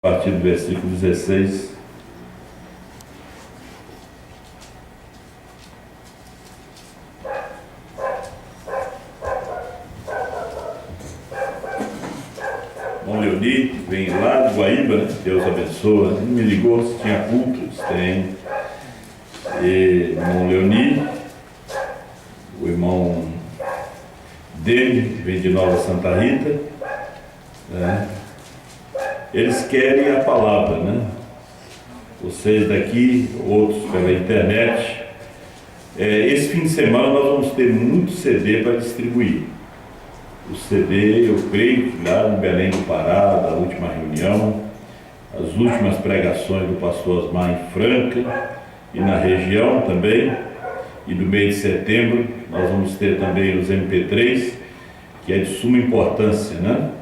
A partir do versículo 16. Bom, Leoni, vem lá de Guaíba, né? Deus abençoa. Ele me ligou se tinha cultos, tem. E irmão Leoni, o irmão dele, vem de Nova Santa Rita, né? Eles querem a palavra, né? Vocês daqui, outros pela internet. Esse fim de semana nós vamos ter muito CD para distribuir. O CD, eu creio que lá no Belém do Pará, da última reunião, as últimas pregações do pastor Osmar em Franca e na região também, e do mês de setembro, nós vamos ter também os MP3, que é de suma importância, né?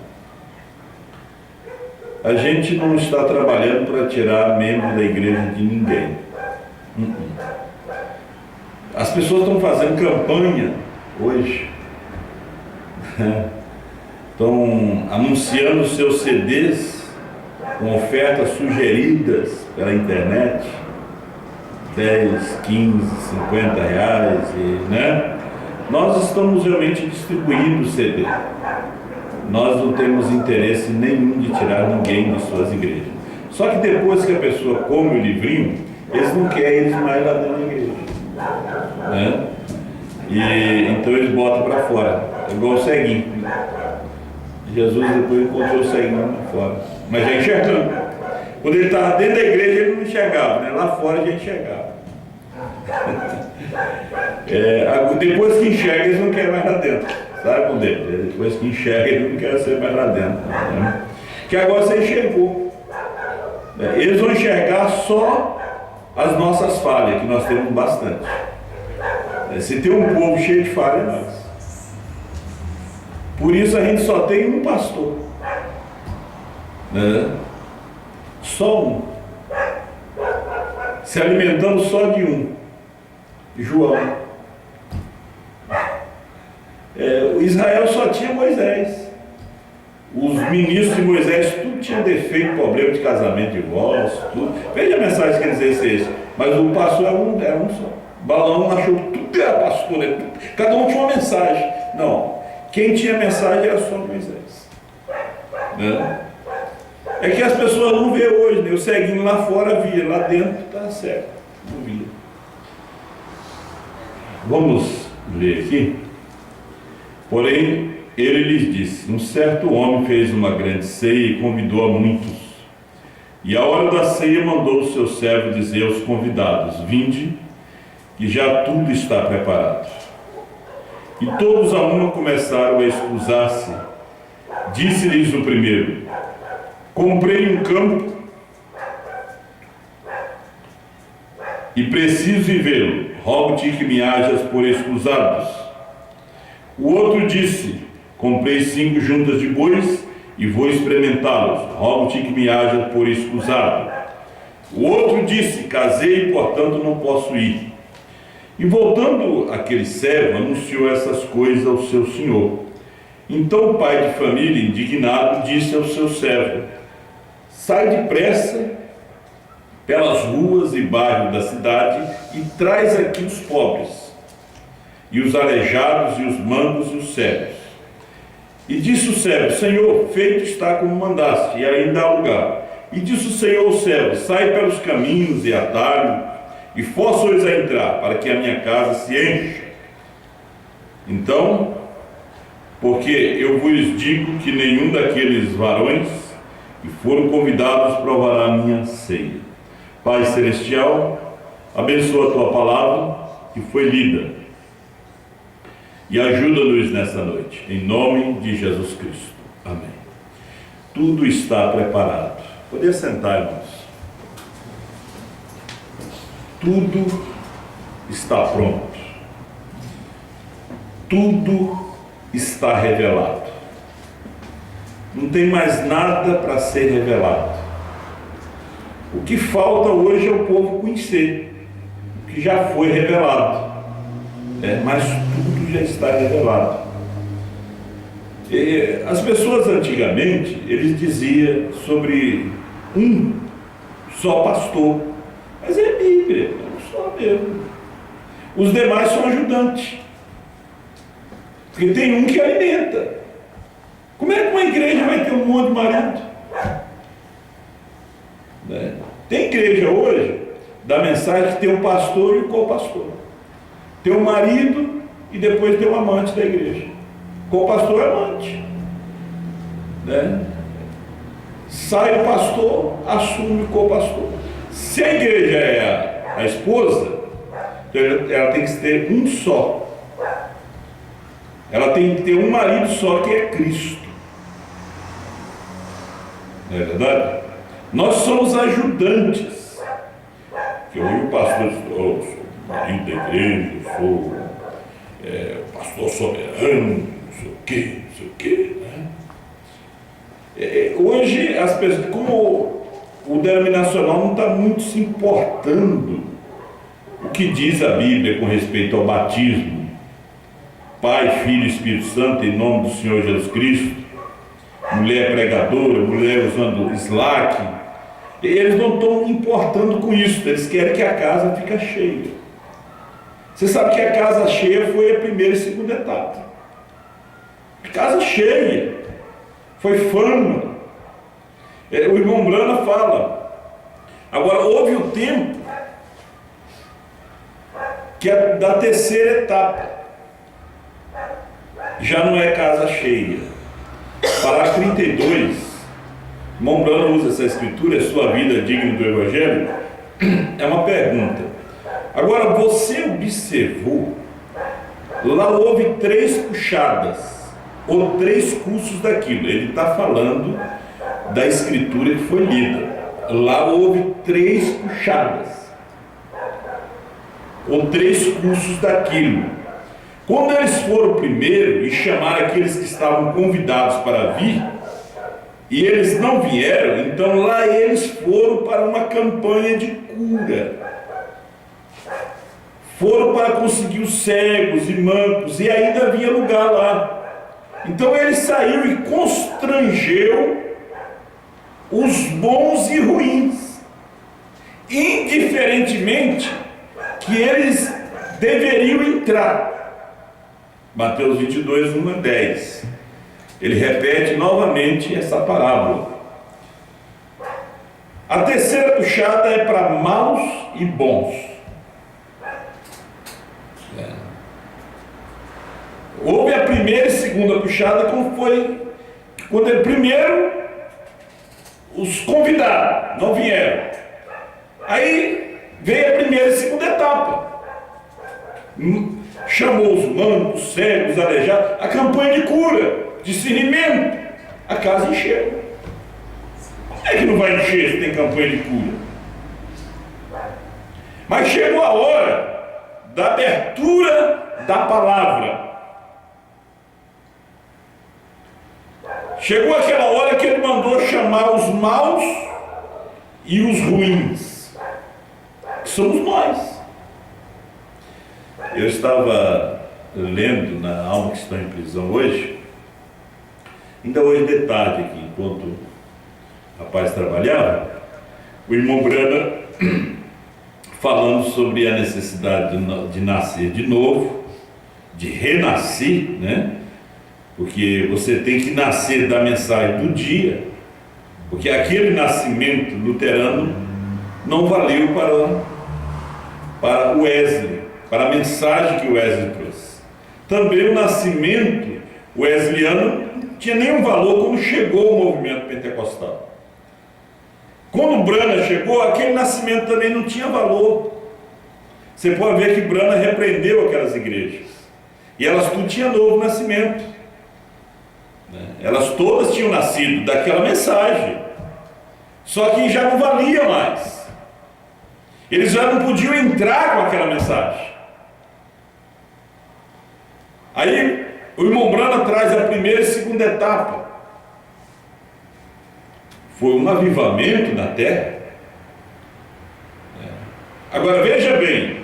A gente não está trabalhando para tirar membro da igreja de ninguém. As pessoas estão fazendo campanha hoje, estão anunciando seus CDs com ofertas sugeridas pela internet, 10, 15, 50 reais, né? Nós estamos realmente distribuindo o CD. Nós não temos interesse nenhum de tirar ninguém de suas igrejas. Só que depois que a pessoa come o livrinho, eles não querem eles mais lá dentro da igreja, né? E então eles botam para fora. É igual o ceguinho. Jesus depois encontrou o ceguinho lá fora, mas já enxergando. Quando ele estava dentro da igreja, ele não enxergava, né? Lá fora já enxergava. Depois que enxerga, eles não querem mais lá dentro. Sabe com Deus? Depois que enxerga, ele não quer ser mais lá dentro, né? Que agora você enxergou. Eles vão enxergar só as nossas falhas, que nós temos bastante. Se tem um povo cheio de falhas, é nós. Por isso a gente só tem um pastor, né? Só um. Se alimentamos só de um, João. Israel só tinha Moisés. Os ministros de Moisés tudo tinha defeito, problema de casamento, divórcio, tudo. Veja a mensagem que eles exercem. Mas o pastor era um só. Balaão achou que tudo era pastor, né? Cada um tinha uma mensagem. Não, quem tinha mensagem era só Moisés, né? É que as pessoas não vê hoje, né? O ceguinho lá fora via, lá dentro está cego, não via. Vamos ler aqui. Porém, ele lhes disse: um certo homem fez uma grande ceia e convidou a muitos. E à hora da ceia mandou o seu servo dizer aos convidados: vinde, que já tudo está preparado. E todos a uma começaram a excusar-se. Disse-lhes o primeiro: comprei um campo e preciso ir vê-lo. Rogo-te que me hajas por escusados. O outro disse: comprei 5 juntas de bois e vou experimentá-los. Rogo-te que me hajas por escusado. O outro disse: casei, portanto não posso ir. E voltando aquele servo, anunciou essas coisas ao seu senhor. Então o pai de família, indignado, disse ao seu servo: sai depressa pelas ruas e bairros da cidade e traz aqui os pobres, e os aleijados, e os mancos, e os cegos. E disse o servo: Senhor, feito está como mandaste, e ainda há lugar. E disse o Senhor ao servo: sai pelos caminhos e atalhos, e força-os a entrar, para que a minha casa se encha. Então, porque eu vos digo que nenhum daqueles varões que foram convidados provará a minha ceia. Pai Celestial, abençoa a tua palavra que foi lida e ajuda-nos nessa noite, em nome de Jesus Cristo. Amém. Tudo está preparado. Poder sentar, irmãos. Tudo está pronto. Tudo está revelado. Não tem mais nada para ser revelado. O que falta hoje é o povo conhecer o que já foi revelado. Mas tudo já está revelado. As pessoas antigamente, eles diziam sobre um só pastor. Mas é Bíblia, é um só mesmo. Os demais são ajudantes. Porque tem um que alimenta. Como é que uma igreja vai ter um monte de marido? Né? Tem igreja hoje, da mensagem que tem um pastor e um co-pastor. Tem um marido e depois tem um amante da igreja. Co-pastor é amante. Né? Sai o pastor, assume o co-pastor. Se a igreja é a esposa, ela tem que ter um só. Ela tem que ter um marido só, que é Cristo. Não é verdade? Nós somos ajudantes. Que hoje o pastor diz, eu sou marido da igreja, eu sou pastor soberano, não sei o quê, né? Hoje as pessoas, como o denominacional não está muito se importando o que diz a Bíblia com respeito ao batismo, Pai, Filho e Espírito Santo, em nome do Senhor Jesus Cristo, mulher pregadora, mulher usando Slack, eles não estão importando com isso, eles querem que a casa fique cheia. Você sabe que a casa cheia foi a primeira e segunda etapa. Casa cheia, foi fama. O irmão Brana fala. Agora, houve o tempo que é da terceira etapa. Já não é casa cheia. Parágrafo 32, irmão Brana usa essa escritura, é sua vida digna do Evangelho? É uma pergunta. Agora, você observou, lá houve 3 puxadas, ou 3 cursos daquilo. Ele está falando da escritura que foi lida. Lá houve 3 puxadas, ou 3 cursos daquilo. Quando eles foram primeiro e chamaram aqueles que estavam convidados para vir, e eles não vieram, então lá eles foram para uma campanha de cura. Foram para conseguir os cegos e mancos, e ainda havia lugar lá. Então ele saiu e constrangeu os bons e ruins, indiferentemente que eles deveriam entrar. Mateus 22, 1 a 10. Ele repete novamente essa parábola. A terceira puxada é para maus e bons. Houve a primeira e segunda puxada, quando ele primeiro os convidaram, não vieram. Aí veio a primeira e segunda etapa. Chamou os mancos, cegos, aleijados, a campanha de cura, discernimento. A casa encheu. Como é que não vai encher se tem campanha de cura? Mas chegou a hora da abertura da palavra. Chegou aquela hora que ele mandou chamar os maus e os ruins, que somos nós. Eu estava lendo na Alma que Estão em Prisão hoje, ainda hoje de tarde aqui, enquanto o rapaz trabalhava, o irmão Brana falando sobre a necessidade de nascer de novo, de renascer, né? Porque você tem que nascer da mensagem do dia, porque aquele nascimento luterano não valeu para o Wesley, para a mensagem que o Wesley trouxe. Também o nascimento wesleyano não tinha nenhum valor quando chegou o movimento pentecostal. Quando Brana chegou, aquele nascimento também não tinha valor. Você pode ver que Brana repreendeu aquelas igrejas, e elas tudo tinham novo nascimento. Elas todas tinham nascido daquela mensagem, só que já não valia mais. Eles já não podiam entrar com aquela mensagem. Aí o irmão Brana traz a primeira e segunda etapa. Foi um avivamento na terra. Agora veja bem,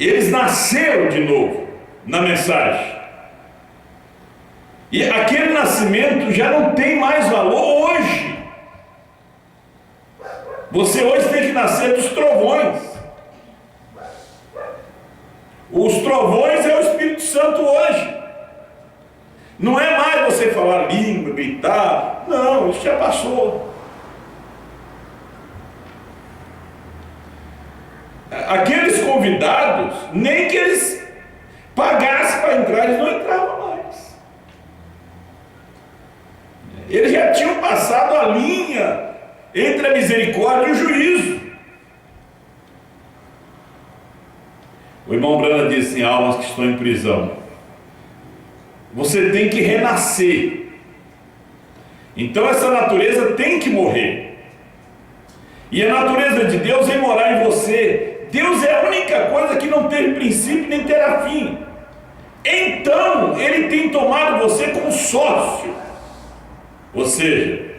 eles nasceram de novo na mensagem. E aquele nascimento já não tem mais valor hoje. Você hoje tem que nascer dos trovões. Os trovões é o Espírito Santo hoje. Não é mais você falar língua, gritar. Não, isso já passou. Aqueles convidados, nem que eles pagassem para entrar, eles não entravam mais. Eles já tinham passado a linha entre a misericórdia e o juízo. O irmão Brana disse em almas que estão em prisão: você tem que renascer. Então essa natureza tem que morrer. E a natureza de Deus vem morar em você. Deus é a única coisa que não teve princípio nem terá fim. Então Ele tem tomado você como sócio. Ou seja,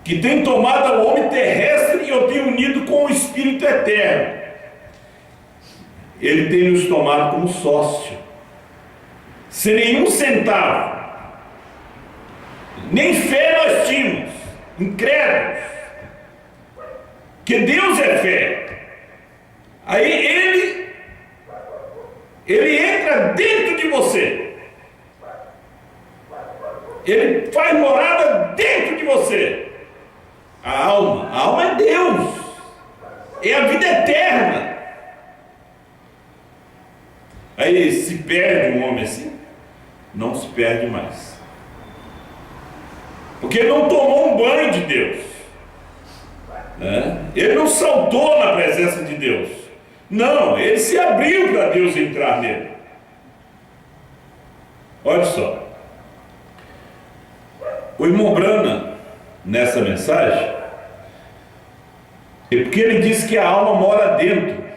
que tem tomado o homem terrestre e eu tenho unido com o Espírito eterno. Ele tem nos tomado como sócio, sem nenhum centavo, nem fé nós tínhamos, incrédulos, que Deus é fé. Aí ele entra dentro de você, ele faz morada dentro de você. A alma é Deus, é a vida eterna. Aí se perde um homem assim? Não se perde mais, porque ele não tomou um banho de Deus, né? Ele não saltou na presença de Deus. Não, ele se abriu para Deus entrar nele. Olha só, o irmão Brana, nessa mensagem, é porque ele diz que a alma mora dentro.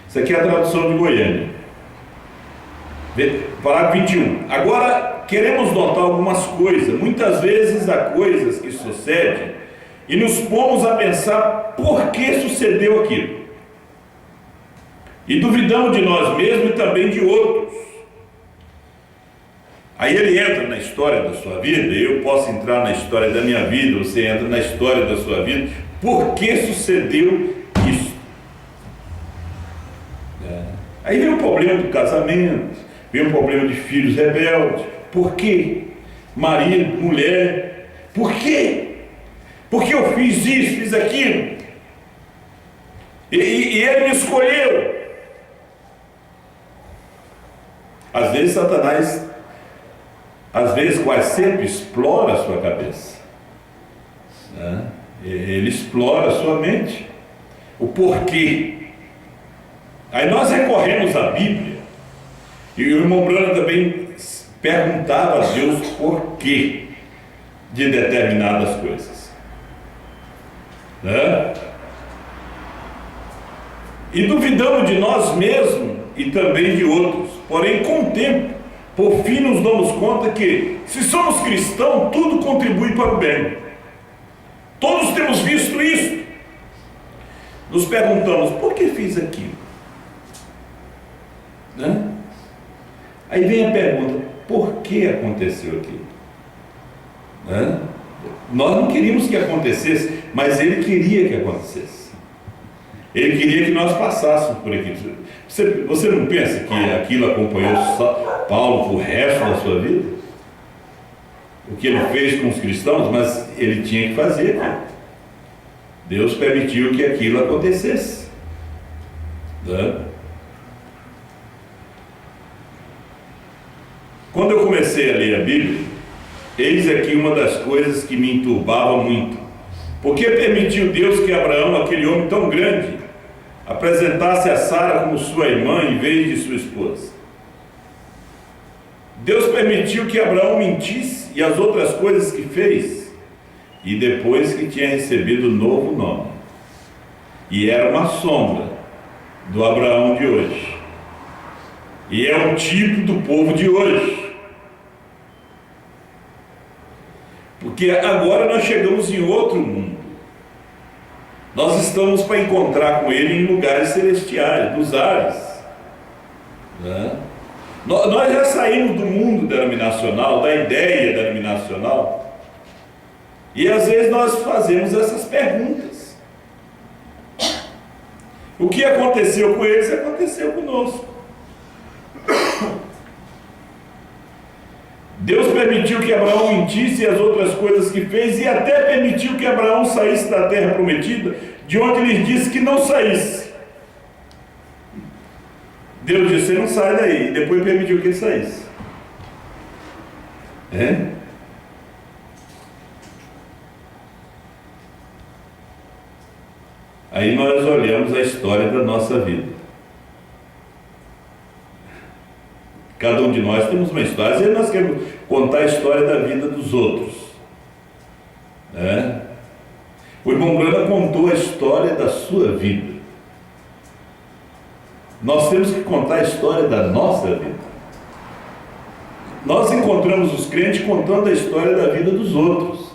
Isso aqui é a tradução de Goiânia. Parágrafo 21. Agora, queremos notar algumas coisas. Muitas vezes há coisas que sucedem e nos pomos a pensar por que sucedeu aquilo. E duvidamos de nós mesmos e também de outros. Aí ele entra na história da sua vida, eu posso entrar na história da minha vida, você entra na história da sua vida. Por que sucedeu isso? Aí vem o problema do casamento, vem o problema de filhos rebeldes. Por quê? Marido, mulher. Por quê? Porque eu fiz isso, fiz aquilo. E ele me escolheu. Às vezes Satanás, quase sempre explora a sua cabeça, né? Ele explora a sua mente. O porquê. Aí nós recorremos à Bíblia. E o irmão Brana também perguntava a Deus porquê de determinadas coisas, né? E duvidamos de nós mesmos e também de outros. Porém, com o tempo, por fim nos damos conta que, se somos cristãos, tudo contribui para o bem. Todos temos visto isso. Nos perguntamos, por que fiz aquilo? Né? Aí vem a pergunta, por que aconteceu aquilo? Né? Nós não queríamos que acontecesse, mas Ele queria que acontecesse. Ele queria que nós passássemos por aquilo. Você não pensa que aquilo acompanhou Paulo por resto da sua vida? O que ele fez com os cristãos, mas ele tinha que fazer, né? Deus permitiu que aquilo acontecesse, né? Quando eu comecei a ler a Bíblia, eis aqui uma das coisas que me enturbava muito. Por que permitiu Deus que Abraão, aquele homem tão grande, apresentasse a Sara como sua irmã em vez de sua esposa? Deus permitiu que Abraão mentisse e as outras coisas que fez, e depois que tinha recebido um novo nome, e era uma sombra do Abraão de hoje, e é um tipo do povo de hoje. Porque agora nós chegamos em outro mundo. Nós estamos para encontrar com Ele em lugares celestiais, nos ares, né? Nós já saímos do mundo denominacional, da ideia denominacional, E às vezes nós fazemos essas perguntas. O que aconteceu com eles aconteceu conosco. Deus permitiu que Abraão mentisse as outras coisas que fez, e até permitiu que Abraão saísse da terra prometida, de onde ele disse que não saísse. Deus disse: você não sai daí, e depois permitiu que ele saísse. Aí nós olhamos a história da nossa vida. Cada um de nós temos uma história. Às vezes nós queremos contar a história da vida dos outros. O irmão Brana contou a história da sua vida. Nós temos que contar a história da nossa vida. Nós encontramos os crentes contando a história da vida dos outros.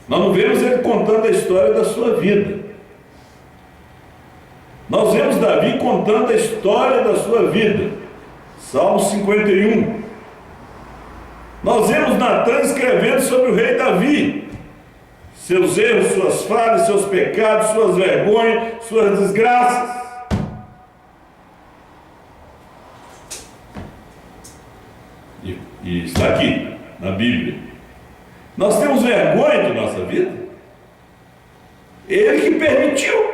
Nós não vemos ele contando a história da sua vida. Nós vemos Davi contando a história da sua vida. Salmo 51. Nós vemos Natan escrevendo sobre o rei Davi, seus erros, suas falhas, seus pecados, suas vergonhas, suas desgraças. E está aqui na Bíblia. Nós temos vergonha de nossa vida? Ele que permitiu.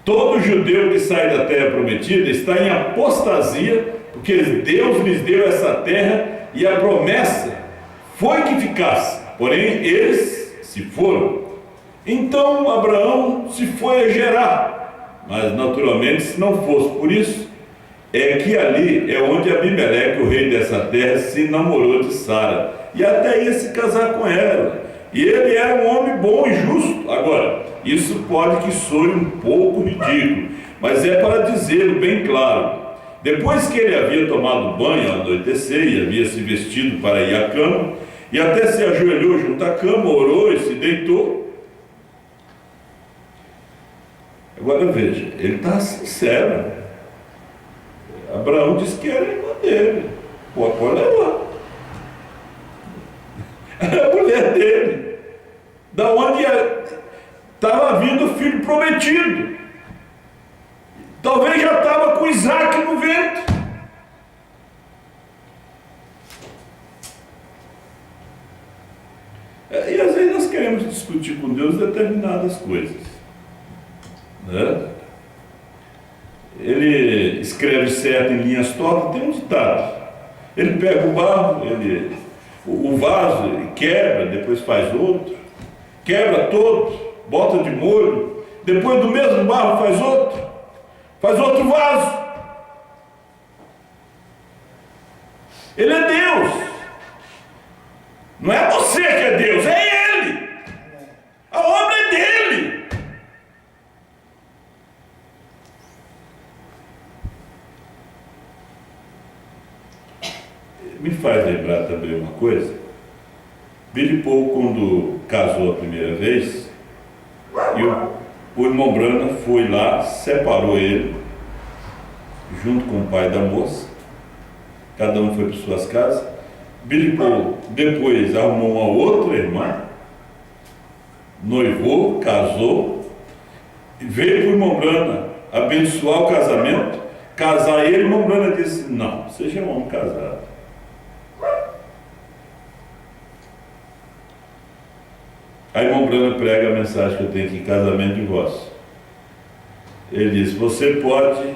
Todo judeu que sai da terra prometida está em apostasia, porque Deus lhes deu essa terra e a promessa foi que ficasse, porém eles se foram. Então Abraão se foi a Gerar, mas naturalmente, se não fosse por isso, é que ali é onde Abimeleque, o rei dessa terra, se namorou de Sara e até ia se casar com ela. E ele era um homem bom e justo. Agora, isso pode que soe um pouco ridículo, mas é para dizê-lo bem claro. Depois que ele havia tomado banho ao anoitecer e havia se vestido para ir à cama, e até se ajoelhou junto à cama, orou e se deitou. Agora veja, ele está sincero. Abraão disse que era irmã dele. Pode levar. Era a mulher dele. Da onde estava vindo o filho prometido. Talvez já estava com Isaac no ventre. E às vezes nós queremos discutir com Deus determinadas coisas, né? Ele escreve certo em linhas tortas, tem um ditado. Ele pega o barro, o vaso, ele quebra, depois faz outro. Quebra todo, bota de molho, depois do mesmo barro faz outro vaso. Ele é Deus. Não é você que é Deus, é Ele. A obra é dele. Me faz lembrar também uma coisa. Billy Paul, quando casou a primeira vez, e o irmão Brana foi lá, separou ele, junto com o pai da moça, cada um foi para suas casas. Billy Paul depois arrumou uma outra irmã, noivou, casou, veio para o irmão Brana abençoar o casamento, casar ele. O irmão Brana disse: não, seja um homem casado. Aí o irmão Brana prega a mensagem que eu tenho aqui: casamento e divórcio. Ele diz: você pode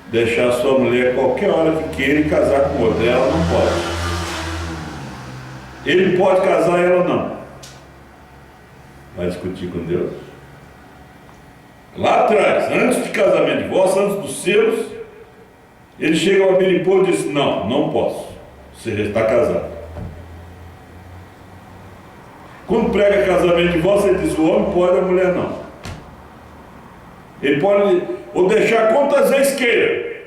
deixar sua mulher qualquer hora que queira e casar com outra, ela não pode. Ele pode casar, ela não. Vai discutir com Deus? Lá atrás, antes de casamento e divórcio, antes dos selos, ele chega ao Billy Paul e diz: não posso, você já está casado. Quando prega casamento e divórcio, ele diz: o homem pode, a mulher não. Ele pode ou deixar quantas vezes queira.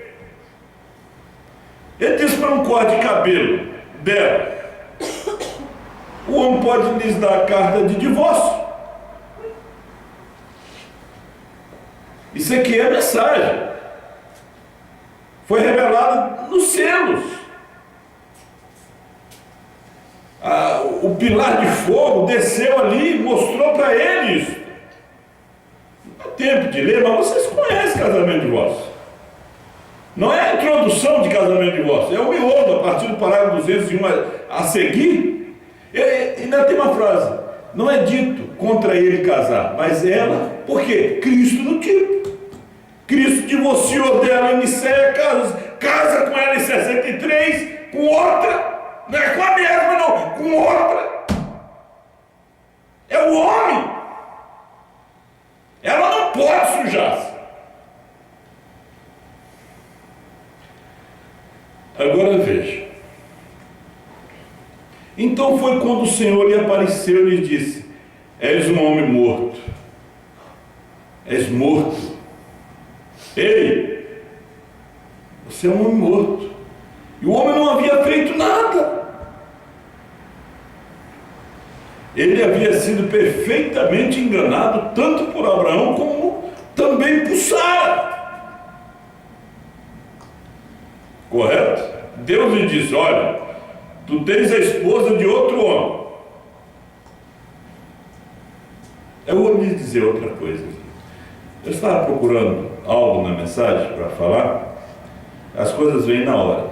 Ele diz para um corte de cabelo dela: o homem pode lhes dar a carta de divórcio. Isso aqui é a mensagem. Foi revelada nos selos. O pilar de fogo desceu ali e mostrou para ele isso. Não dá tempo de ler, mas vocês conhecem casamento de divórcio. Não é a introdução de casamento de divórcio, é o miolo, a partir do parágrafo 201 a seguir. Ainda tem uma frase: não é dito contra ele casar, mas ela, por quê? Cristo no tipo. Cristo divorciou dela em Nicéia, casa com ela em 63, com outra, não é com a mesma não, com outra. É o homem. Ela não pode sujar-se. Agora veja. Então foi quando o Senhor lhe apareceu e lhe disse: és um homem morto. És morto. Ei, você é um homem morto. E o homem não havia feito nada. Ele havia sido perfeitamente enganado, tanto por Abraão como também por Sara. Correto? Deus lhe disse: olha, tu tens a esposa de outro homem. Eu vou lhe dizer outra coisa. Eu estava procurando algo na mensagem para falar, as coisas vêm na hora.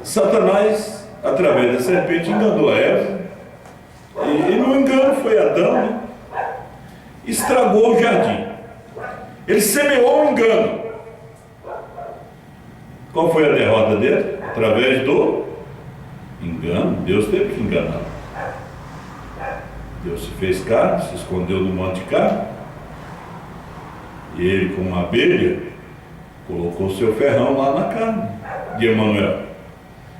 Satanás, através da serpente, enganou a Eva, e no engano foi Adão, né? Estragou o jardim. Ele semeou o engano. Qual foi a derrota dele? Através do engano. Deus teve que enganar. Deus se fez carne, se escondeu no monte de carne. E ele, com uma abelha, colocou seu ferrão lá na carne de Emanuel.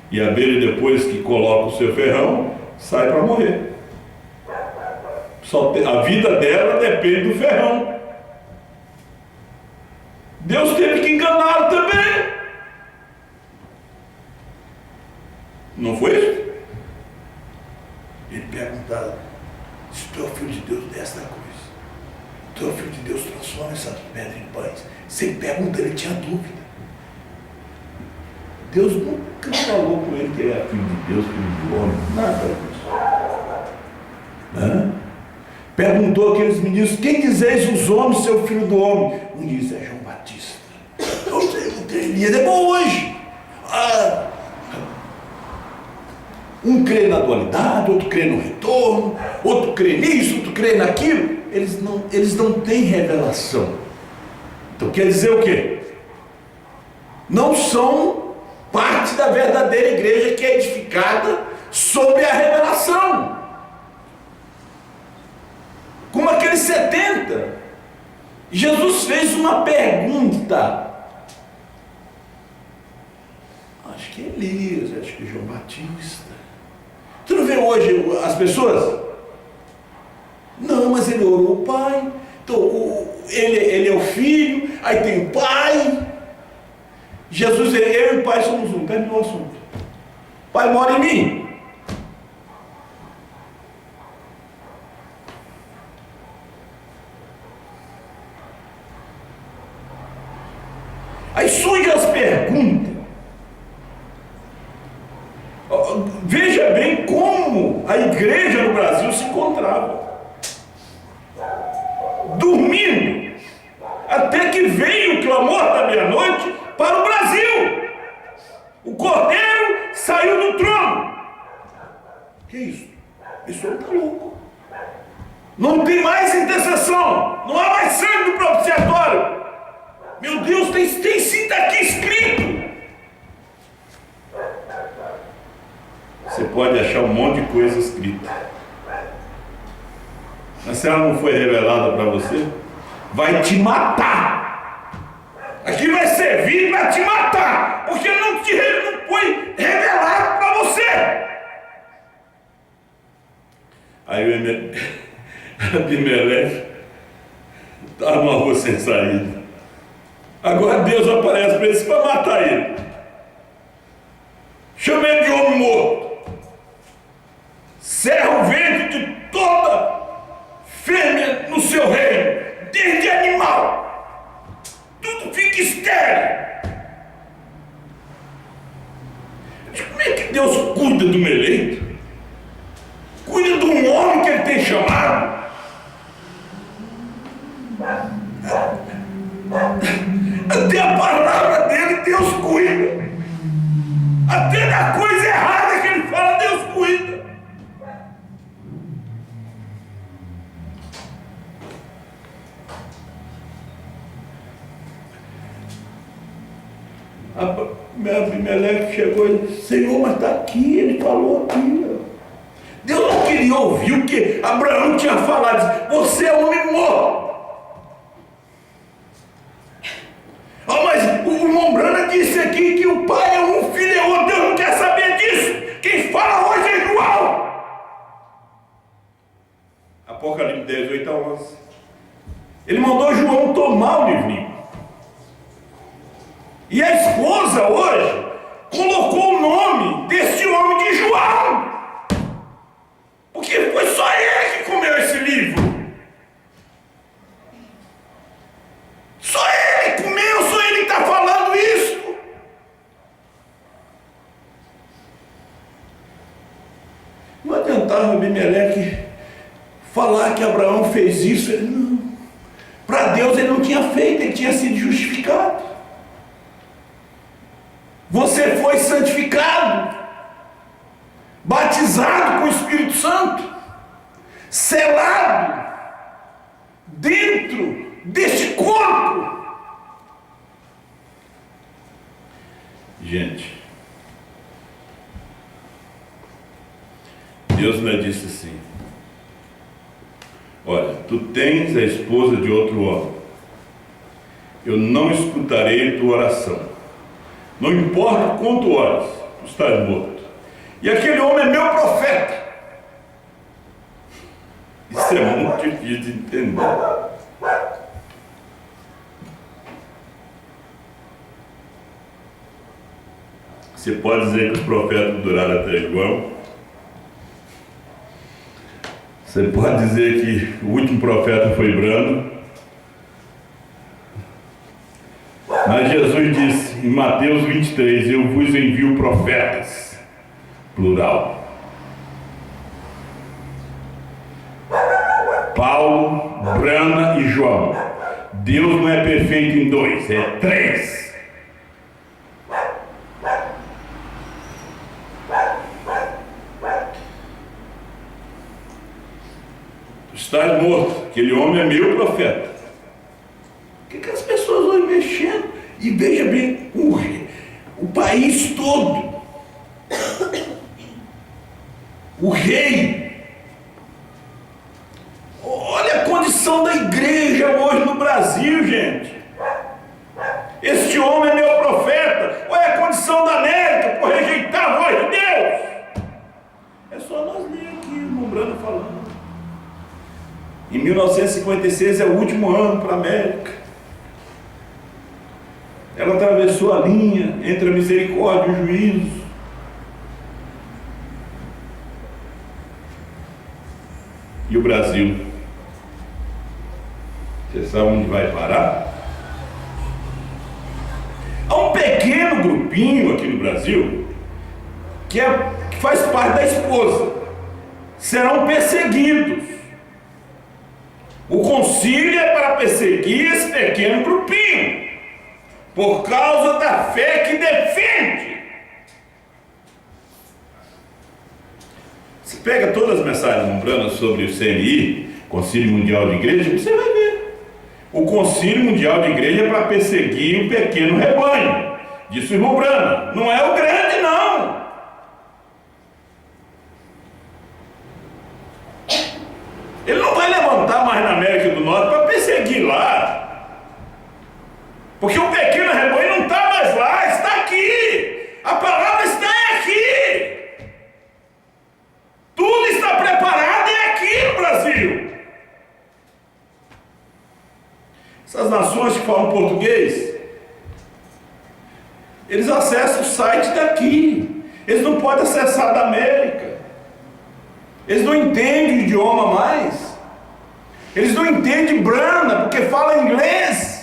E a abelha, depois que coloca o seu ferrão, sai para morrer. A vida dela depende do ferrão. Deus teve que enganá-lo também. Não foi isso? Ele perguntava: se tu é o filho de Deus, desta coisa. Tu é o filho de Deus, transforma essa pedra em pães. Sem pergunta, ele tinha dúvida. Deus nunca falou com ele que era filho de Deus, filho do homem, nada disso. Perguntou aqueles meninos: quem dizeis os homens, seu filho do homem? Um diz: é João Batista. Ele é bom hoje. Um crê na dualidade, outro crê no retorno, outro crê nisso, outro crê naquilo. Eles não têm revelação. Então quer dizer o quê? Não são parte da verdadeira igreja que é edificada sobre a revelação. Como aqueles 70. Jesus fez uma pergunta. Acho que é Elias, acho que é João Batista. Tu não vê hoje as pessoas? Não, mas ele orou o pai, então ele é o filho, aí tem o pai. Jesus, eu e o pai somos um. Terminou o assunto. O pai mora em mim. Aí surgem as perguntas. Veja bem como a igreja no Brasil se encontrava. Dormindo, até que veio o clamor da meia-noite para o Brasil. O Cordeiro saiu do trono. Que isso? Isso não está louco. Não tem mais intercessão, não há mais sangue no propiciatório. Meu Deus, tem sim, está aqui escrito. Você pode achar um monte de coisa escrita, mas se ela não foi revelada para você, vai te matar. Aqui vai servir para te matar, porque não foi revelado para você. Aí o Abimeleque estava numa rua sem saída. Agora Deus aparece para ele para matar ele. Chama ele de homem morto. Cerra o ventre de toda fêmea no seu reino, desde animal. Tudo fica estéril. Como é que Deus cuida do eleito? tem chamado. Até a palavra dele Deus cuida. Até da coisa errada que ele fala, Deus cuida. Abimeleque chegou e disse: Senhor, mas está aqui, ele falou aqui. Deus não queria ouvir o que Abraão tinha falado. Disse: você é homem morto. Mas o irmão Brana disse aqui que o pai é um, o filho é outro. Deus não quer saber disso. Quem fala hoje é João. Apocalipse 10, 8 a 11. Ele mandou João tomar o livrinho. E a esposa hoje colocou o nome desse homem de João. Porque foi só ele que comeu esse livro. Só ele comeu, só ele que está falando isso. Não adiantava Abimeleque falar que Abraão fez isso. Ele não. Para Deus ele não tinha feito, ele tinha sido justificado. Você foi santificado, batizado com o Espírito Santo, selado dentro deste corpo. Gente, Deus me disse assim: olha, tu tens a esposa de outro homem, eu não escutarei tua oração. Não importa quanto horas tu estás morto. E aquele homem é meu profeta. Isso é muito difícil de entender. Você pode dizer que os profetas duraram até João. Você pode dizer que o último profeta foi Brando. Mas Jesus disse em Mateus 23, eu vos envio profetas, plural. Paulo, Brana e João. Deus não é perfeito em dois, é três. Tu estás morto, aquele homem é meu profeta. O que as pessoas vão mexendo? E veja bem, o país todo, o rei, olha a condição da igreja hoje no Brasil, gente. Este homem é meu profeta. Olha a condição da América por rejeitar a voz de Deus. É só nós ler aqui o irmão Brana falando. Em 1956 é o último ano para a América. Ela atravessou a linha entre a misericórdia e o juízo. E o Brasil? Você sabe onde vai parar? Há um pequeno grupinho aqui no Brasil que faz parte da esposa. Serão perseguidos. O concílio é para perseguir esse pequeno grupinho, por causa da fé que defende. Você pega todas as mensagens lembrando sobre o CMI, Concílio Mundial de Igreja, você vai ver. O Concílio Mundial de Igreja é para perseguir o pequeno rebanho. Disse o irmão Brana, não é o grande não. Ele não vai levantar mais na América do Norte para perseguir lá. Porque o pequeno rebanho não está mais lá, está aqui. A palavra está aqui. Tudo está preparado e aqui no Brasil. Essas nações que falam português, eles acessam o site daqui. Eles não podem acessar da América. Eles não entendem o idioma mais. Eles não entendem Brana porque fala inglês.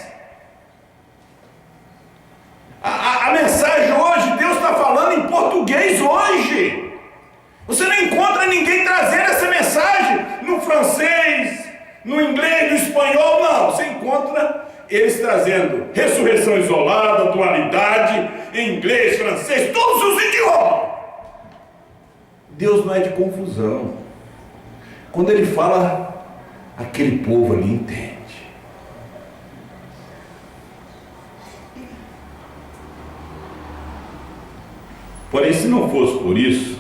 A mensagem hoje, Deus está falando em português hoje. Você não encontra ninguém trazendo essa mensagem no francês, no inglês, no espanhol, não. Você encontra eles trazendo ressurreição isolada, dualidade, em inglês, francês, todos os idiomas. Deus não é de confusão. Quando ele fala, aquele povo ali entende. Porém, se não fosse por isso,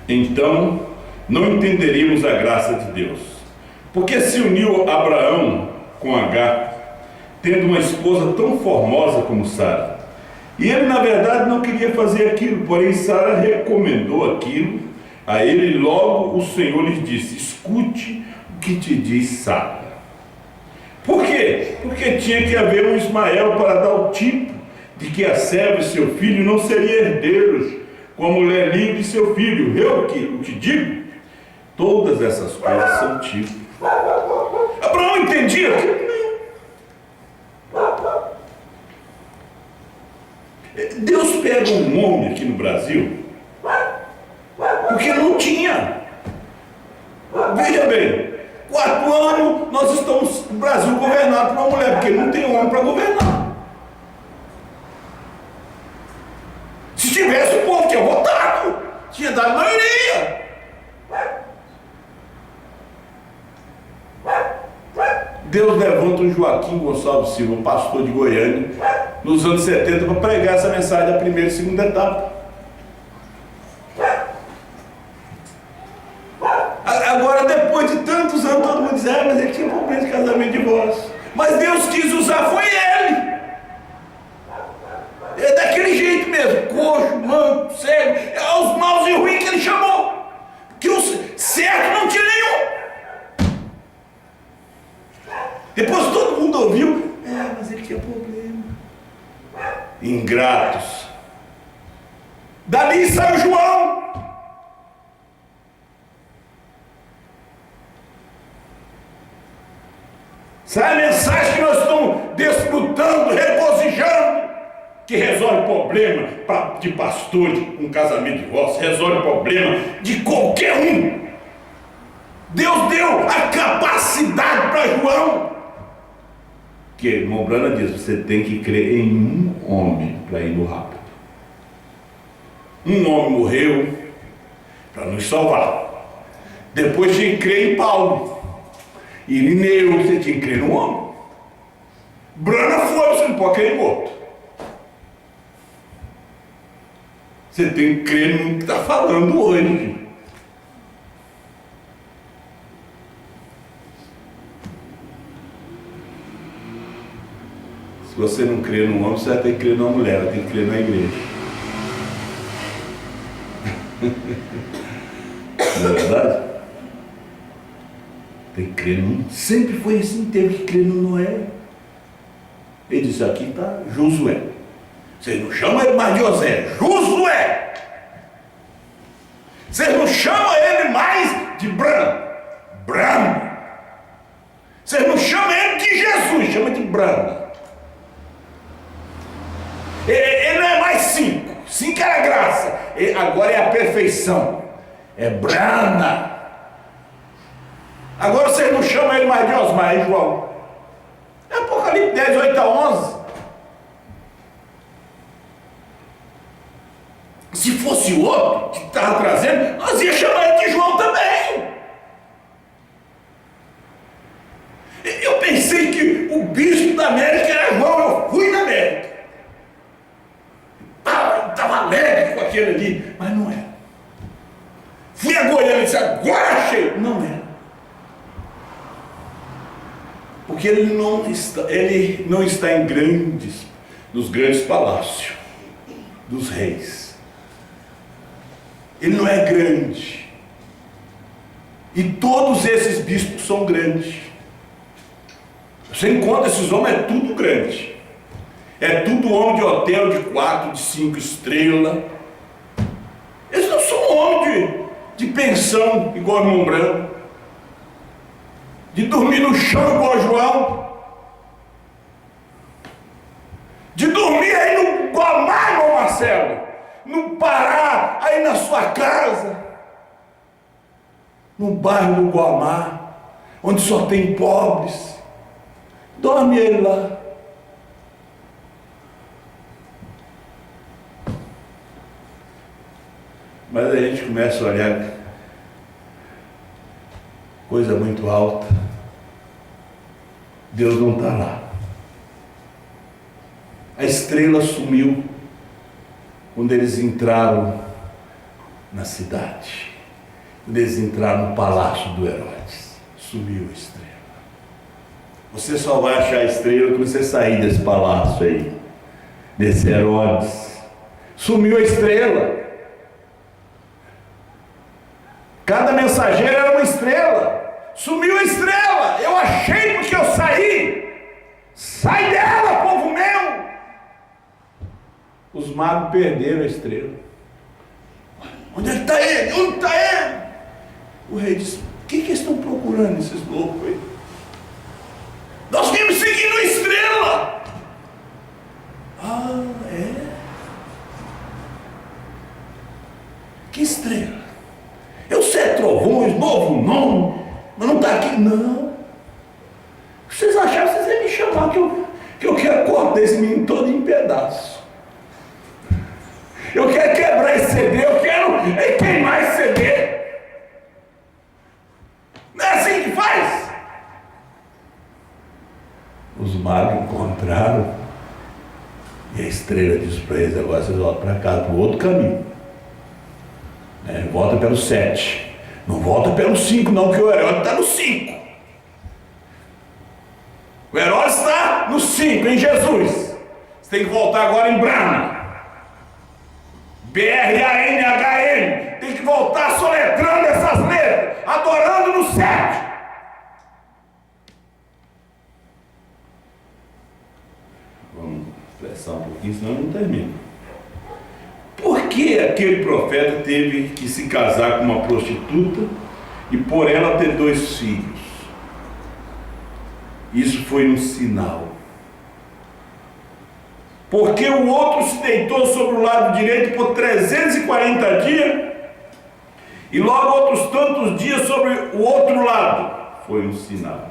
então não entenderíamos a graça de Deus. Porque se uniu Abraão com Agar, tendo uma esposa tão formosa como Sara. E ele, na verdade, não queria fazer aquilo, porém Sara recomendou aquilo a ele, e logo o Senhor lhe disse: escute o que te diz Sara. Por quê? Porque tinha que haver um Ismael para dar o tipo de que a serva e seu filho não seriam herdeiros com a mulher livre e seu filho. Eu que te digo, todas essas coisas são tipos. Abraão entendia que Deus pega um homem aqui no Brasil, porque não tinha. Veja bem, 4 anos nós estamos no Brasil governado por uma mulher, porque não tem homem para governar. Se tivesse, o povo tinha votado, tinha dado maioria. Deus levanta o Joaquim Gonçalves Silva, pastor de Goiânia, nos anos 70, para pregar essa mensagem da primeira e segunda etapa. Agora, depois de tantos anos, todo mundo diz: mas ele tinha problema de casamento e divórcio. Mas Deus quis usar, foi ele. É daquele jeito mesmo, coxo, manco, cego, é os maus e ruins que ele chamou. Que o certo não tinha nenhum. Depois todo mundo ouviu: mas ele tinha problema. Ingratos. Dali saiu João. Sai a mensagem que nós estamos desfrutando, regozijando, que resolve problema de pastor, de um casamento de divórcio, resolve problema de qualquer um. Deus deu a capacidade para João. Que irmão Brana diz: você tem que crer em um homem para ir no rápido. Um homem morreu para nos salvar. Depois tinha que crer em Paulo. Irineu, você tinha que crer no homem. Brana foi, você não pode crer em outro. Você tem que crer no que está falando hoje. Se você não crê no homem, você vai ter que crer numa mulher, vai ter que crer na igreja. Não é verdade? Tem que crer no... Sempre foi assim, teve que crer no Noé. Ele disse: aqui está Josué. Vocês não chamam ele mais de José, Josué. Vocês não chamam ele mais de Bram. Vocês não chamam ele de Jesus, chama de Bram. Ele não é mais 5. 5 era graça. Agora é a perfeição. É Brana. Agora vocês não chamam ele mais de Osmar, é João. É Apocalipse 10, 8 a 11. Se fosse outro que estava trazendo, nós ia chamar ele de João também. Eu pensei que o bispo da América era João. Eu fui na América. Estava alegre com aquele ali, mas não era. Fui a Goiânia e disse: agora achei. Não era. Porque ele não está nos grandes palácios dos reis. Ele não é grande. E todos esses bispos são grandes. Você encontra esses homens, é tudo grande. É tudo homem de hotel de 4, de 5 estrelas. Eles não são homens de pensão igual o irmão Branco, de dormir no chão igual o João, de dormir aí no Guamá igual o Marcelo, no Pará, aí na sua casa. no bairro do Guamá, onde só tem pobres. Dorme ele lá. Mas a gente começa a olhar coisa muito alta. Deus não está lá. A estrela sumiu quando eles entraram na cidade. Quando eles entraram no palácio do Herodes. Sumiu a estrela. Você só vai achar a estrela quando você sair desse palácio aí, desse Herodes. Sumiu a estrela. Cada mensageiro era uma estrela. Sumiu a estrela. Eu achei porque eu saí. Sai dela, povo meu. Os magos perderam a estrela. Onde é que está ele? Onde está ele? O rei disse: o que eles estão procurando, esses loucos aí? Nós vimos seguindo a estrela. Ah, é? Que estrela? Eu sei trovões, novo nome, mas não está aqui. Não. Vocês acharam que vocês iam me chamar que eu quero cortar esse menino todo em pedaços. Eu quero quebrar esse CD, eu quero queimar esse CD. Não é assim que faz? Os magos encontraram e a estrela disse para eles: agora vocês voltam para casa, para o outro caminho. Volta pelo 7. Não volta pelo 5 não, porque o Herodes está no 5. O Herodes está no 5, em Jesus. Você tem que voltar agora em Brahma. BRANHN. Tem que voltar soletrando essas letras, adorando no 7. Vamos pressar um pouquinho, senão não termina. Por que aquele profeta teve que se casar com uma prostituta e por ela ter 2 filhos? Isso foi um sinal. Porque o outro se deitou sobre o lado direito por 340 dias e logo outros tantos dias sobre o outro lado. Foi um sinal.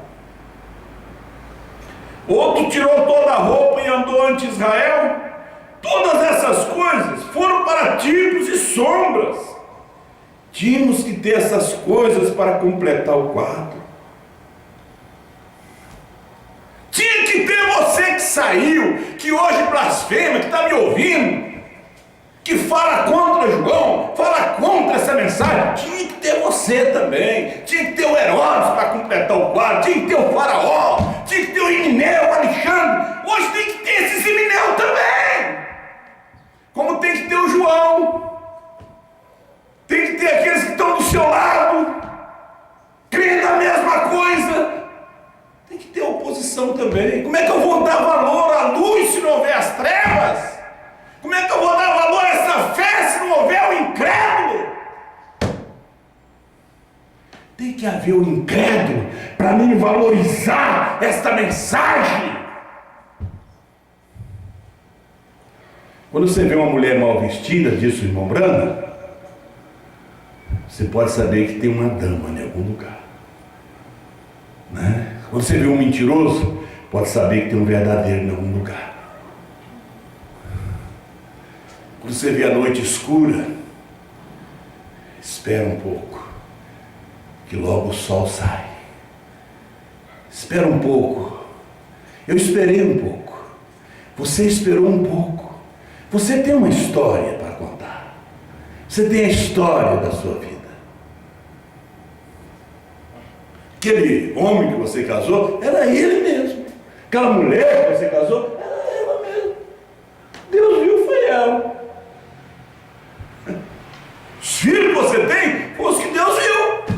Outro tirou toda a roupa e andou ante Israel. Todas essas coisas foram para tipos e sombras. Tínhamos que ter essas coisas para completar o quadro. Tinha que ter você que saiu, que hoje blasfema, que está me ouvindo, que fala contra João, fala contra essa mensagem. Tinha que ter você também. Tinha que ter o Herodes para completar o quadro. Tinha que ter o Faraó. Tinha que ter o Emineu, o Alexandre. Hoje tem que ter esses Emineu também. Como tem que ter o João, tem que ter aqueles que estão do seu lado, crendo na mesma coisa, tem que ter oposição também. Como é que eu vou dar valor à luz se não houver as trevas? Como é que eu vou dar valor a essa fé se não houver o incrédulo? Tem que haver o incrédulo para mim valorizar esta mensagem. Quando você vê uma mulher mal vestida, disse o irmão Brana, você pode saber que tem uma dama em algum lugar. Né? Quando você vê um mentiroso, pode saber que tem um verdadeiro em algum lugar. Quando você vê a noite escura, espera um pouco, que logo o sol sai. Espera um pouco. Eu esperei um pouco. Você esperou um pouco. Você tem uma história para contar. Você tem a história da sua vida. Aquele homem que você casou, era ele mesmo. Aquela mulher que você casou, era ela mesmo. Deus viu, foi ela. Os filhos que você tem, foram os que Deus viu.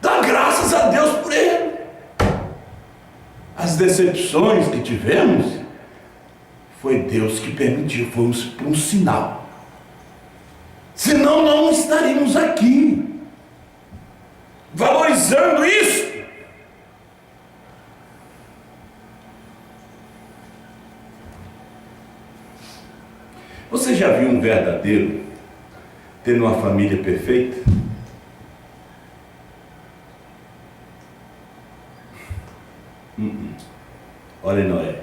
Dá graças a Deus por ele. As decepções que tivemos, foi Deus que permitiu, foi um sinal. Senão não estaríamos aqui, valorizando isso. Você já viu um verdadeiro tendo uma família perfeita? Olha em Noé.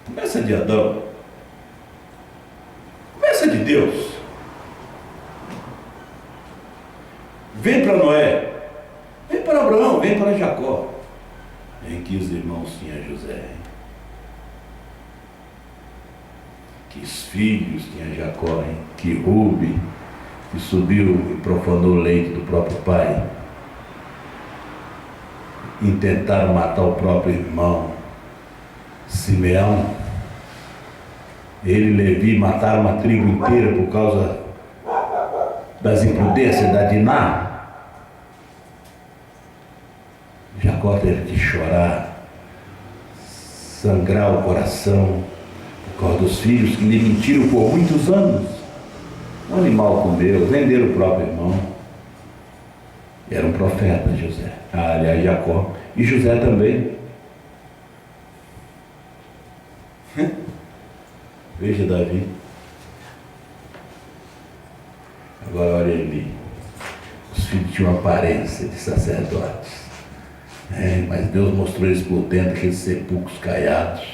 Começa de Adão. Começa de Deus. Vem para Noé. Vem para Abraão. Vem para Jacó. Em que os irmãos tinha José. Que os filhos tinha Jacó. Que Rube, que subiu e profanou o leito do próprio pai. Intentaram matar o próprio irmão Simeão. Ele e Levi mataram uma tribo inteira por causa das imprudências da Diná. Jacó teve que chorar, sangrar o coração por causa dos filhos que lhe mentiram por muitos anos. Um animal comeu, venderam o próprio irmão. Era um profeta, José. Aliás, Jacó. E José também. Veja Davi. Agora olha ele. Os filhos tinham aparência de sacerdotes. Mas Deus mostrou eles por dentro, aqueles sepulcros caiados.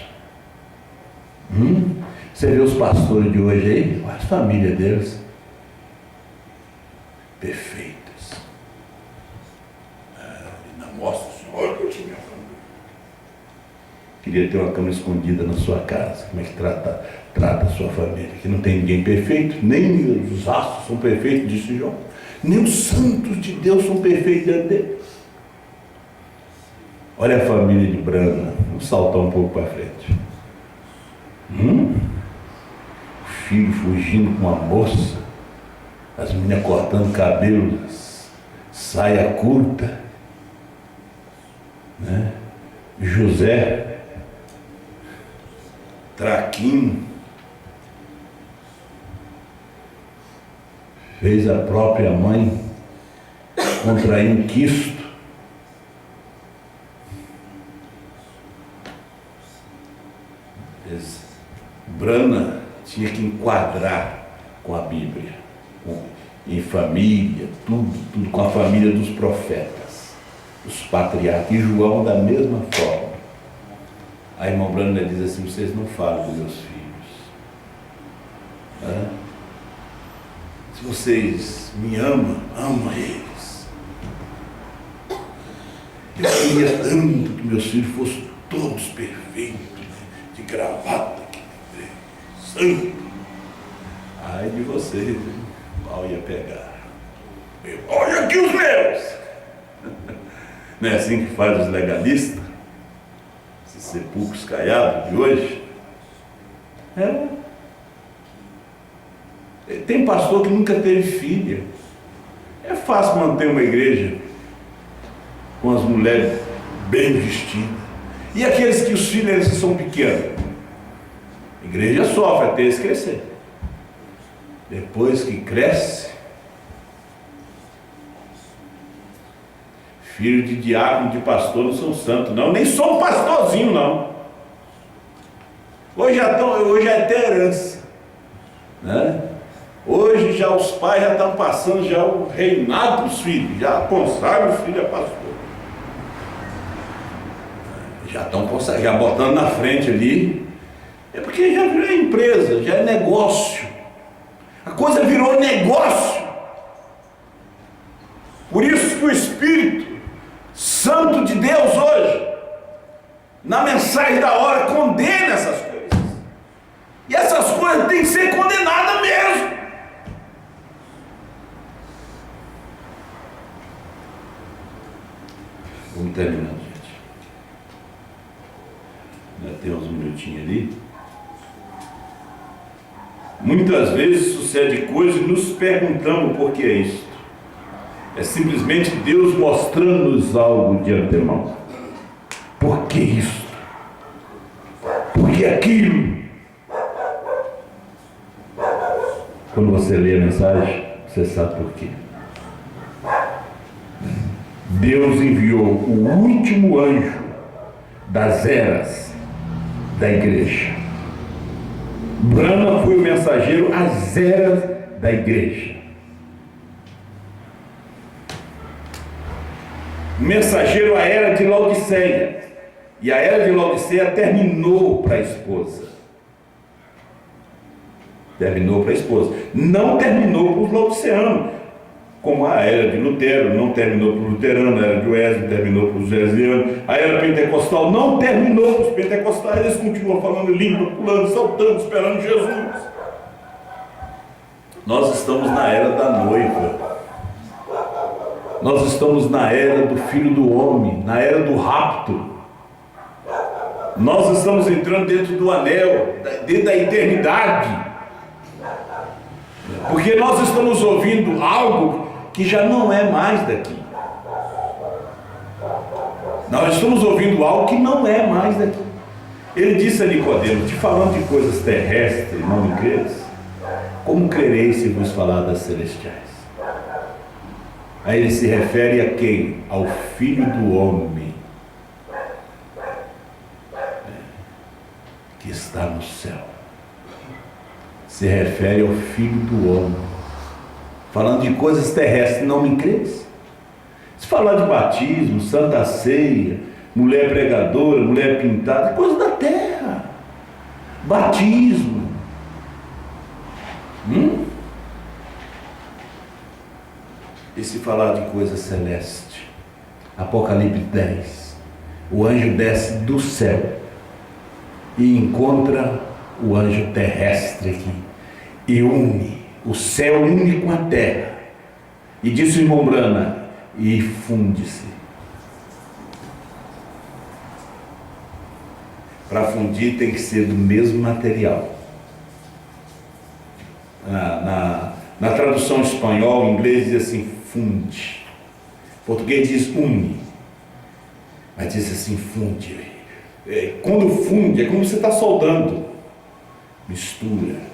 Você vê os pastores de hoje aí? As famílias deles. Perfeitas. Nossa Senhora, que eu tinha. Queria ter uma cama escondida na sua casa. Como é que trata a sua família? Que não tem ninguém perfeito, nem os astros são perfeitos, disse João. Nem os santos de Deus são perfeitos diante dele. Olha a família de Brana. Vamos saltar um pouco para frente. O filho fugindo com uma moça, as meninas cortando cabelo, saia curta, né? José, traquinho, fez a própria mãe contrair um quisto. Brana tinha que enquadrar com a Bíblia, em família, tudo com a família dos profetas, os patriarcas, e João da mesma forma. A irmã Brana diz assim: vocês não falam dos meus filhos, se vocês me amam, amam eles. Eu queria tanto que meus filhos fossem todos perfeitos, de gravata, santo. Ai de vocês, o pau ia pegar. Olha aqui os meus! Não é assim que faz os legalistas? Esses sepulcros caiados de hoje? Tem pastor que nunca teve filha. É fácil manter uma igreja com as mulheres bem vestidas. E aqueles que os filhos são pequenos? A igreja sofre até eles crescer. Depois que cresce, filho de diácono, de pastor, não são santos, não. Nem sou um pastorzinho, não. Hoje é até herança, né? Hoje já os pais já estão passando já o reinado para os filhos. Já consagram o filho a pastor. Já estão já botando na frente ali. É porque já virou empresa, já é negócio. A coisa virou negócio. Por isso que o Espírito Santo de Deus hoje, na mensagem da hora, condena essas coisas. E essas coisas têm que ser condenadas mesmo. Vamos terminando, gente. Ainda tem uns minutinhos ali. Muitas vezes sucede coisa e nos perguntamos por que é isso. É simplesmente Deus mostrando-nos algo de antemão. Por que isso? Por que aquilo? Quando você lê a mensagem, você sabe por quê. Deus enviou o último anjo das eras da igreja. Brana foi o mensageiro às eras da igreja. O mensageiro à era de Laodiceia. E a era de Laodiceia terminou para a esposa. Terminou para a esposa. Não terminou para os laodiceanos. Como a era de Lutero não terminou para o luterano, a era de Wesley terminou para os wesleyano, a era pentecostal não terminou para os pentecostais, eles continuam falando língua, pulando, saltando, esperando Jesus. Nós estamos na era da noiva. Nós estamos na era do Filho do Homem, na era do rapto. Nós estamos entrando dentro do anel, dentro da eternidade. Porque nós estamos ouvindo algo que já não é mais daqui. Nós estamos ouvindo algo que não é mais daqui. Ele disse a Nicodemo: te falando de coisas terrestres, não me creres? Como crereis se vos falar das celestiais? Aí ele se refere a quem? Ao Filho do Homem, que está no céu. Se refere ao Filho do Homem. Falando de coisas terrestres, não me crês? Se falar de batismo, santa ceia, mulher pregadora, mulher pintada, coisa da terra. Batismo. E se falar de coisa celeste? Apocalipse 10. O anjo desce do céu e encontra o anjo terrestre aqui e une. O céu une com a terra. E diz o irmão Brana: e funde-se. Para fundir tem que ser do mesmo material. Na tradução espanhol, em inglês diz assim: funde. Em português diz une. Mas diz assim: funde. Quando funde, é como você está soldando. Mistura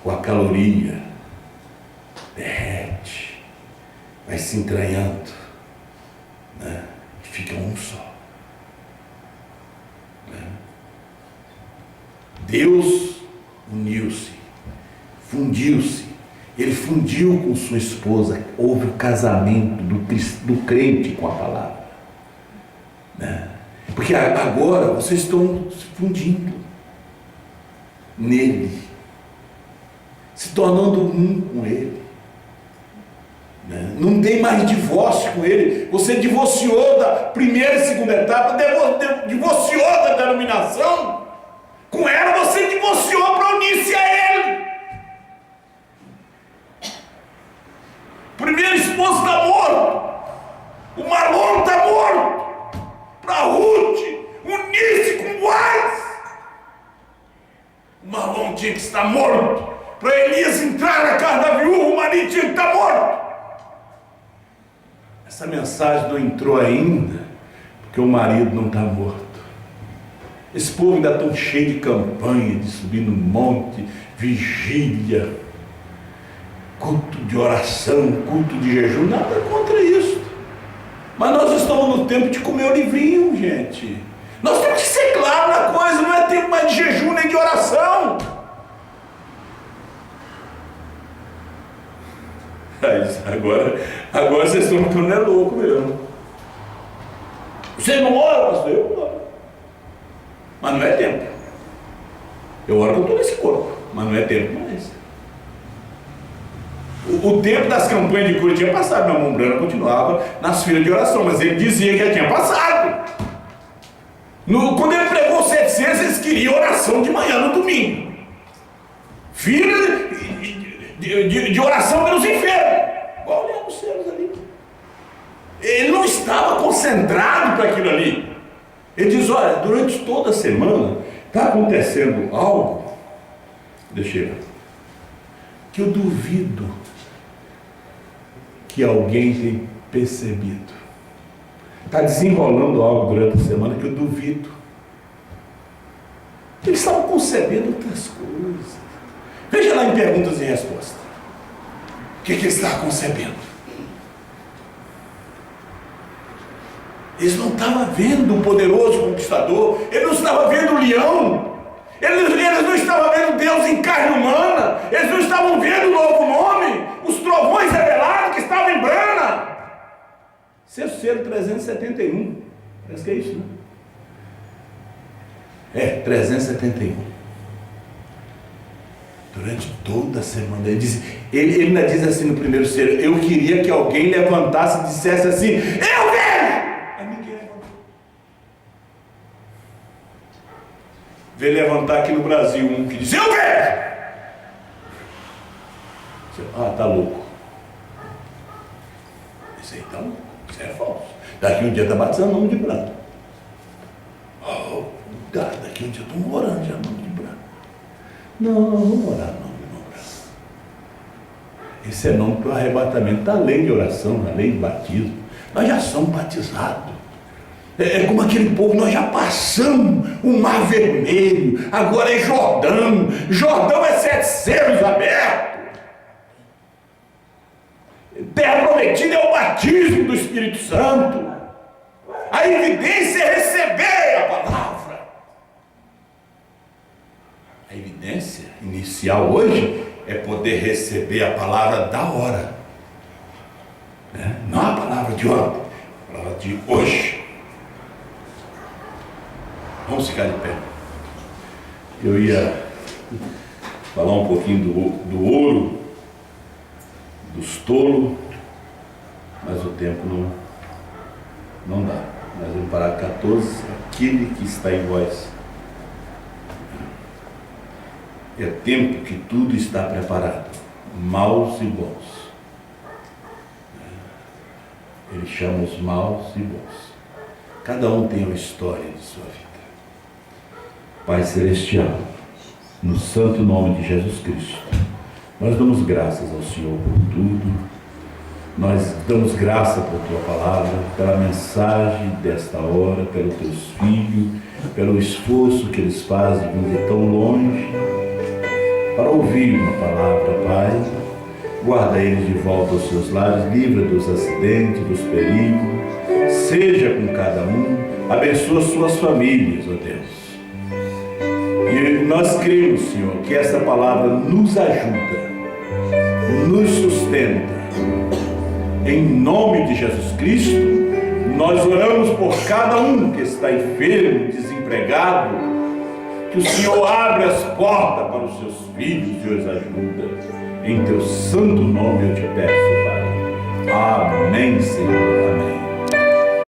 com a caloria, derrete, vai se entranhando, né? E fica um só, né? Deus uniu-se, fundiu-se. Ele fundiu com sua esposa. Houve o casamento do crente com a palavra, né? Porque agora vocês estão se fundindo nele, se tornando um com ele, né? Não tem mais divórcio com ele. Você divorciou da primeira e segunda etapa, divorciou da denominação. Com ela você divorciou para unir-se a ele. O primeiro esposo está morto, o Marlon está morto, para Ruth unir-se com Boaz. O Marlon tinha que estar morto. Para Elias entrar na casa da viúva, o marido tinha que estar morto. Essa mensagem não entrou ainda, porque o marido não está morto. Esse povo ainda está cheio de campanha, de subir no monte, vigília, culto de oração, culto de jejum, nada contra isso. Mas nós estamos no tempo de comer o livrinho, gente. Nós temos que ser claros na coisa, não é tempo mais de jejum nem de oração. Agora vocês estão ficando louco mesmo. Você não ora, pastor? Eu oro. Mas não é tempo. Eu oro que eu estou nesse corpo, mas não é tempo mais. O tempo das campanhas de cura tinha passado. Meu irmão Brana continuava nas filas de oração, mas ele dizia que já tinha passado. Quando ele pregou 700, eles queriam oração de manhã no domingo. Fila de oração pelos enfermos. Olha os céus ali. Ele não estava concentrado para aquilo ali. Ele diz: olha, durante toda a semana está acontecendo algo, deixa eu ver, que eu duvido que alguém tenha percebido. Está desenrolando algo durante a semana que eu duvido. Eles estavam concebendo outras coisas. Veja lá em perguntas e respostas. O que ele está concebendo? Eles não estavam vendo o poderoso conquistador. Eles não estavam vendo o leão. Eles não estavam vendo Deus em carne humana. Eles não estavam vendo o novo nome. Os trovões revelados que estavam em Brana. Sexto selo 371. Parece que é isso, né? É, 371. Durante toda a semana, ele ainda diz assim no primeiro selo: eu queria que alguém levantasse e dissesse assim: eu vejo! Aí ninguém levantou. Vê levantar aqui no Brasil um que diz: eu vejo! Ah, tá louco. Isso aí tá louco, isso é falso. Daqui um dia está batizando nome de branco. Oh, daqui um dia estamos orando já nome de branco. Não, vamos orar nome de branco. Esse é nome para o arrebatamento, está além de oração, além de batismo. Nós já somos batizados. É como aquele povo, nós já passamos o Mar Vermelho, agora é Jordão. Jordão é 7 selos abertos. Terra prometida é o batismo do Espírito Santo. A evidência é receber a palavra. A evidência inicial hoje é poder receber a palavra da hora, né? Não a palavra de ontem, a palavra de hoje. Vamos ficar de pé. Eu ia falar um pouquinho do ouro, dos tolos, mas o tempo não dá. Nós vamos parar 14, aquele que está em vós. É tempo que tudo está preparado, maus e bons. Ele chama os maus e bons. Cada um tem uma história de sua vida. Pai Celestial, no santo nome de Jesus Cristo, nós damos graças ao Senhor por tudo. Nós damos graça por Tua palavra, pela mensagem desta hora, pelos Teus filhos, pelo esforço que eles fazem de vir tão longe para ouvir uma palavra, Pai. Guarda eles de volta aos seus lares, livra dos acidentes, dos perigos, seja com cada um, abençoa suas famílias, ó Deus. E nós cremos, Senhor, que essa palavra nos ajuda, nos sustenta. Em nome de Jesus Cristo, nós oramos por cada um que está enfermo, desempregado, que o Senhor abra as portas para os seus filhos e os ajuda. Em Teu santo nome eu te peço, Pai. Amém, Senhor. Amém.